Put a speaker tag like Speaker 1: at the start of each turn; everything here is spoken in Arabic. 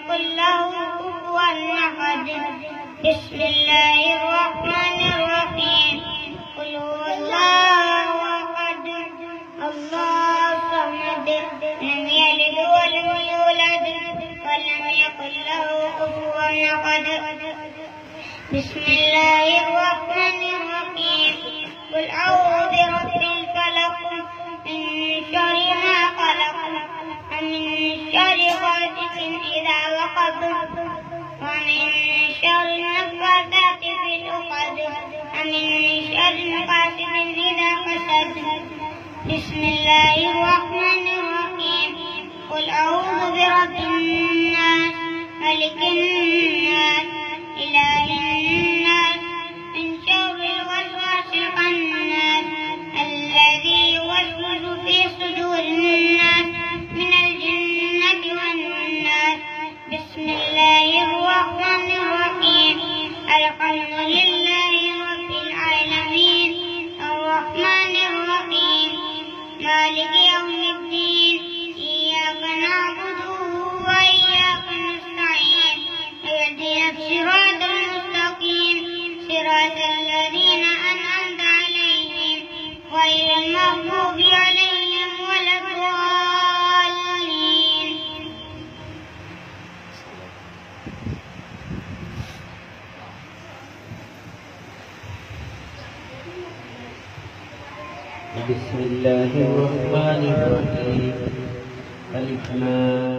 Speaker 1: يكن له كفوا أحد. بسم الله الرحمن الرحيم. قل هو الله أحد الله الصمد لم يلد ولم يولد ولم يكن له كفوا أحد. بسم الله الرحمن الرحيم. قل أعوذ برب الفلق من شر ما خلق ومن شر غاسق إذا وقب ومن شر النفاثات في العقد ومن شر حاسد إذا حسد. بسم الله الرحمن الرحيم. قل أعوذ برب الناس ملك الناس إله الناس من شر الوسواس الخناس الذي يوسوس في صدور الناس من الجنة والناس. بسم الله الرحمن الرحيم. الحمد لله رب العالمين الرحمن الرحيم مالك يوم الدين إياك نعبد وإياك نستعين اهدنا الصراط المستقيم صراط الذين أنعمت عليهم غير المغضوب عليهم ولا الضالين.
Speaker 2: بسم الله الرحمن الرحيم. الف لام